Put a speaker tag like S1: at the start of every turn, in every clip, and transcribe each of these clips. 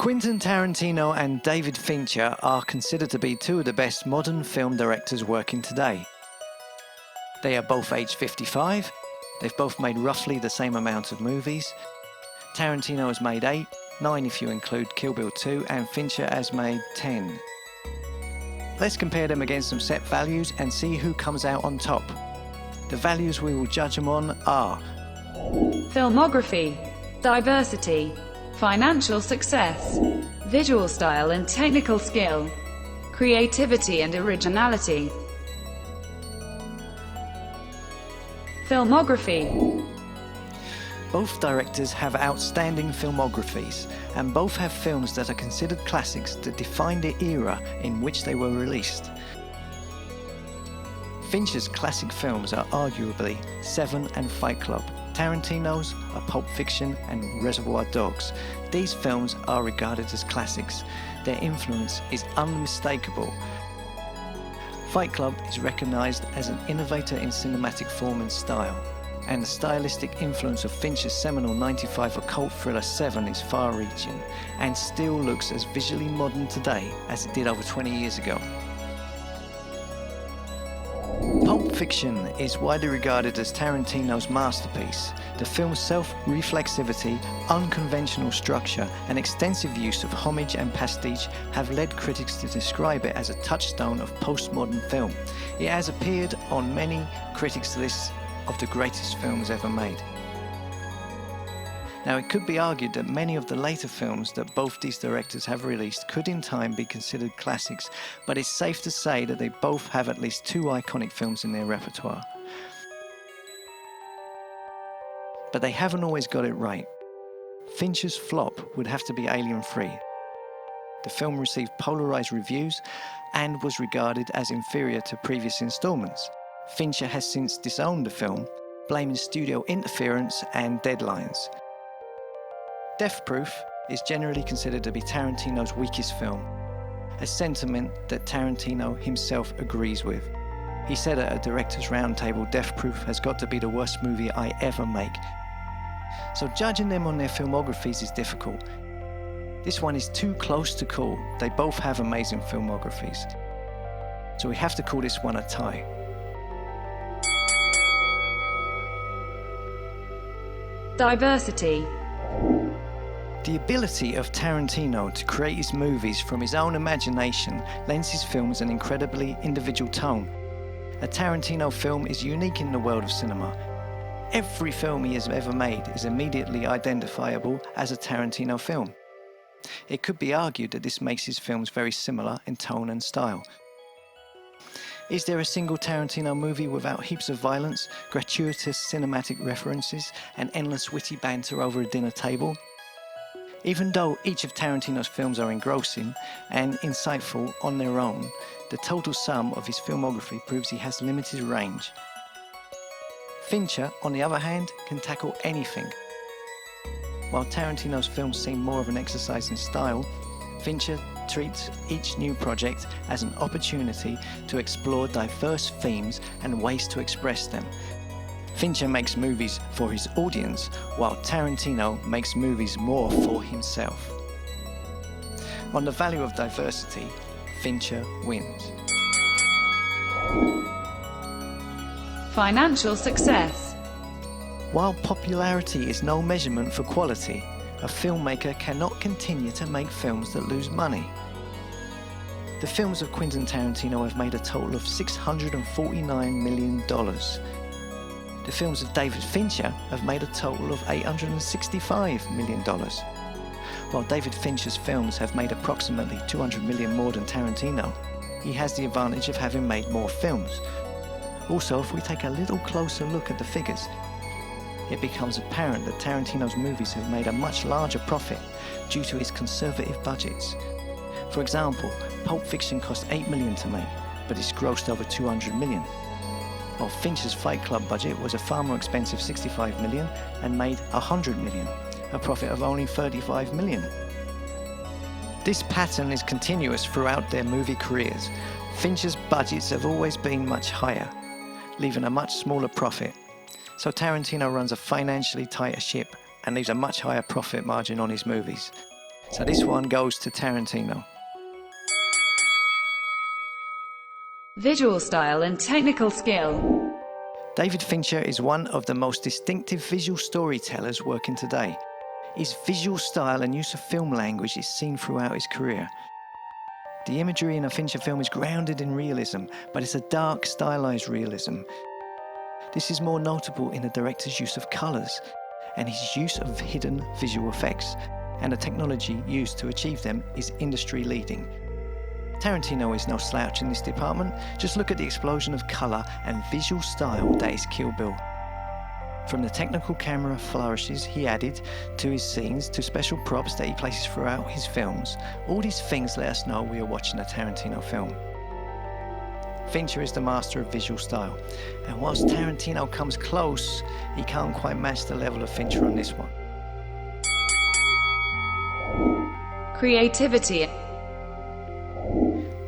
S1: Quentin Tarantino and David Fincher are considered to be two of the best modern film directors working today. They are both aged 55, they've both made roughly the same amount of movies. Tarantino has made 8, 9 if you include Kill Bill 2, and Fincher has made 10. Let's compare them against some set values and see who comes out on top. The values we will judge them on are
S2: filmography, diversity, financial success, visual style and technical skill, creativity and originality. Filmography.
S1: Both directors have outstanding filmographies, and both have films that are considered classics that define the era in which they were released. Fincher's classic films are arguably Seven and Fight Club. Tarantino's are Pulp Fiction and Reservoir Dogs. These films are regarded as classics. Their influence is unmistakable. Fight Club is recognized as an innovator in cinematic form and style, and the stylistic influence of Fincher's seminal '95 occult thriller Seven is far-reaching, and still looks as visually modern today as it did over 20 years ago. Pulp Fiction is widely regarded as Tarantino's masterpiece. The film's self-reflexivity, unconventional structure, and extensive use of homage and pastiche have led critics to describe it as a touchstone of postmodern film. It has appeared on many critics' lists of the greatest films ever made. Now, it could be argued that many of the later films that both these directors have released could in time be considered classics, but it's safe to say that they both have at least 2 iconic films in their repertoire. But they haven't always got it right. Fincher's flop would have to be Alien 3. The film received polarized reviews and was regarded as inferior to previous installments. Fincher has since disowned the film, blaming studio interference and deadlines. Death Proof is generally considered to be Tarantino's weakest film, a sentiment that Tarantino himself agrees with. He said at a director's roundtable, "Death Proof has got to be the worst movie I ever make." So judging them on their filmographies is difficult. This one is too close to call. They both have amazing filmographies. So we have to call this one a tie.
S2: Diversity.
S1: The ability of Tarantino to create his movies from his own imagination lends his films an incredibly individual tone. A Tarantino film is unique in the world of cinema. Every film he has ever made is immediately identifiable as a Tarantino film. It could be argued that this makes his films very similar in tone and style. Is there a single Tarantino movie without heaps of violence, gratuitous cinematic references, and endless witty banter over a dinner table? Even though each of Tarantino's films are engrossing and insightful on their own, the total sum of his filmography proves he has limited range. Fincher, on the other hand, can tackle anything. While Tarantino's films seem more of an exercise in style, Fincher treats each new project as an opportunity to explore diverse themes and ways to express them. Fincher makes movies for his audience, while Tarantino makes movies more for himself. On the value of diversity, Fincher wins.
S2: Financial success.
S1: While popularity is no measurement for quality, a filmmaker cannot continue to make films that lose money. The films of Quentin Tarantino have made a total of $649 million. The films of David Fincher have made a total of $865 million. While David Fincher's films have made approximately $200 million more than Tarantino, he has the advantage of having made more films. Also, if we take a little closer look at the figures, it becomes apparent that Tarantino's movies have made a much larger profit due to his conservative budgets. For example, Pulp Fiction cost $8 million to make, but it's grossed over $200 million. While Fincher's Fight Club budget was a far more expensive $65 million and made $100 million, a profit of only $35 million. This pattern is continuous throughout their movie careers. Fincher's budgets have always been much higher, leaving a much smaller profit. So Tarantino runs a financially tighter ship and leaves a much higher profit margin on his movies. So this one goes to Tarantino.
S2: Visual style and technical skill.
S1: David Fincher is one of the most distinctive visual storytellers working today. His visual style and use of film language is seen throughout his career. The imagery in a Fincher film is grounded in realism, but it's a dark, stylized realism. This is more notable in the director's use of colors and his use of hidden visual effects, and the technology used to achieve them is industry-leading. Tarantino is no slouch in this department. Just look at the explosion of color and visual style that is Kill Bill. From the technical camera flourishes he added to his scenes to special props that he places throughout his films, all these things let us know we are watching a Tarantino film. Fincher is the master of visual style, and whilst Tarantino comes close, he can't quite match the level of Fincher on this one.
S2: Creativity.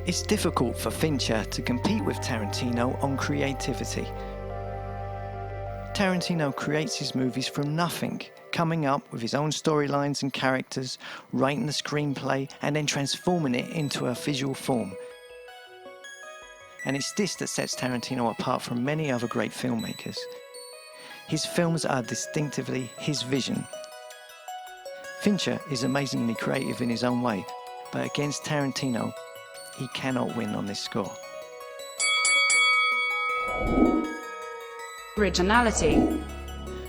S1: It's difficult for Fincher to compete with Tarantino on creativity. Tarantino creates his movies from nothing, coming up with his own storylines and characters, writing the screenplay, and then transforming it into a visual form. And it's this that sets Tarantino apart from many other great filmmakers. His films are distinctively his vision. Fincher is amazingly creative in his own way, but against Tarantino, he cannot win on this score.
S2: Originality.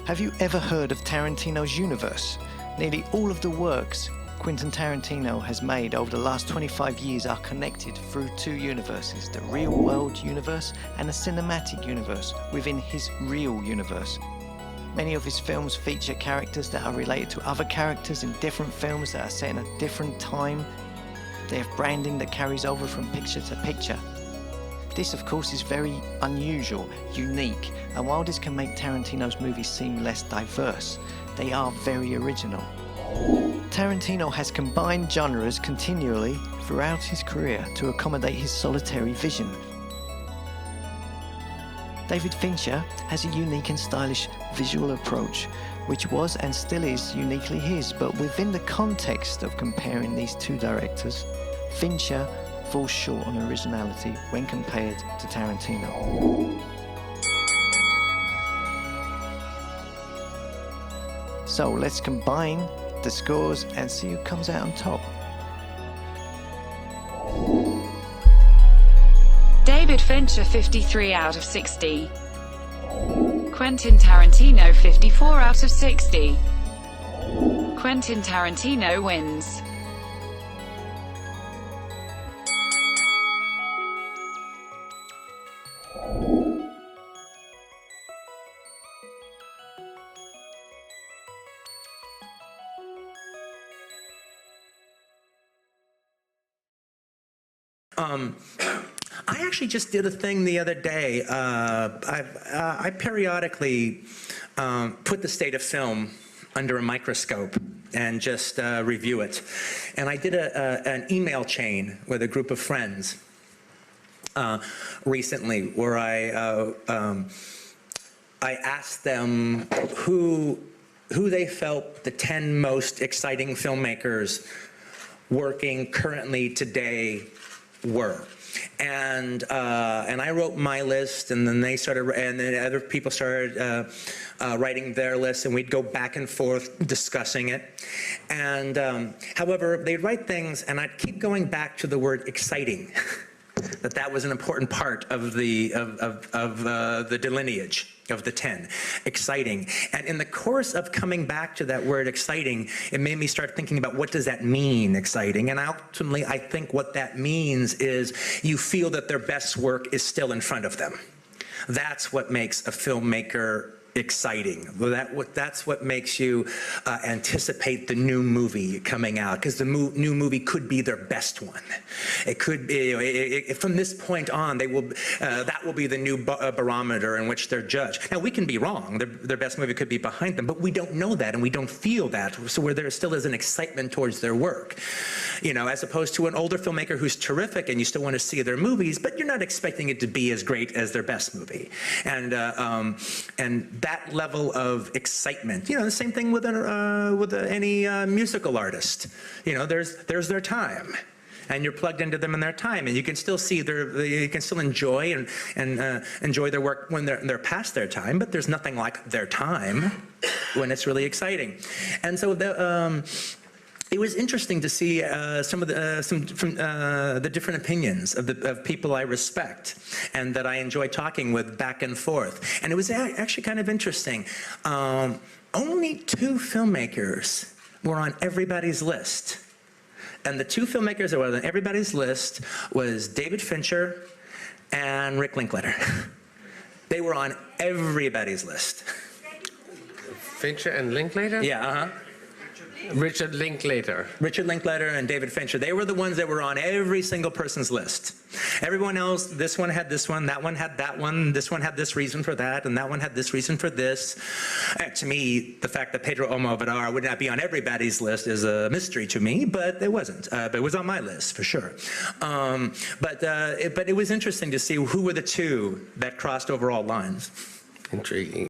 S1: Have you ever heard of Tarantino's universe? Nearly all of the works Quentin Tarantino has made over the last 25 years are connected through two universes, the real-world universe and the cinematic universe within his real universe. Many of his films feature characters that are related to other characters in different films that are set in a different time. They have branding that carries over from picture to picture. This, of course, is very unusual, unique, and while this can make Tarantino's movies seem less diverse, they are very original. Tarantino has combined genres continually throughout his career to accommodate his solitary vision. David Fincher has a unique and stylish visual approach, which was and still is uniquely his, but within the context of comparing these two directors, Fincher falls short on originality when compared to Tarantino. So let's combine the scores and see who comes out on top.
S2: David Fincher 53 out of 60. Quentin Tarantino 54 out of 60. Quentin Tarantino wins.
S3: I actually just did a thing the other day. I periodically put the state of film under a microscope and just review it. And I did an email chain with a group of friends recently where I asked them who they felt the 10 most exciting filmmakers working currently today were. And I wrote my list, and then and then other people started writing their list, and we'd go back and forth discussing it. And however, they'd write things, and I'd keep going back to the word exciting, that was an important part of the delineage of the 10, exciting. And in the course of coming back to that word exciting, it made me start thinking about what does that mean, exciting? And ultimately, I think what that means is you feel that their best work is still in front of them. That's what makes a filmmaker exciting. That's what makes you anticipate the new movie coming out, because the new movie could be their best one. It could be, from this point on, they will that will be the new barometer in which they're judged. Now, we can be wrong. Their best movie could be behind them, but we don't know that, and we don't feel that. So where there still is an excitement towards their work. as opposed to an older filmmaker who's terrific and you still want to see their movies, but you're not expecting it to be as great as their best movie. And that level of excitement, the same thing with any musical artist. There's their time, and you're plugged into them in their time, and you can still see you can still enjoy and enjoy their work when they're past their time, but there's nothing like their time when it's really exciting. And so it was interesting to see some from the different opinions of people I respect and that I enjoy talking with back and forth. And it was actually kind of interesting. Only 2 filmmakers were on everybody's list. And the 2 filmmakers that were on everybody's list was David Fincher and Rick Linklater. They were on everybody's list.
S4: Fincher and Linklater?
S3: Yeah,
S4: Richard Linklater.
S3: Richard Linklater and David Fincher. They were the ones that were on every single person's list. Everyone else, this one had this one, that one had that one, this one had this reason for that, and that one had this reason for this. To me, the fact that Pedro Almodovar would not be on everybody's list is a mystery to me, but it wasn't. But it was on my list, for sure. But it was interesting to see who were the 2 that crossed over all lines.
S4: Intriguing.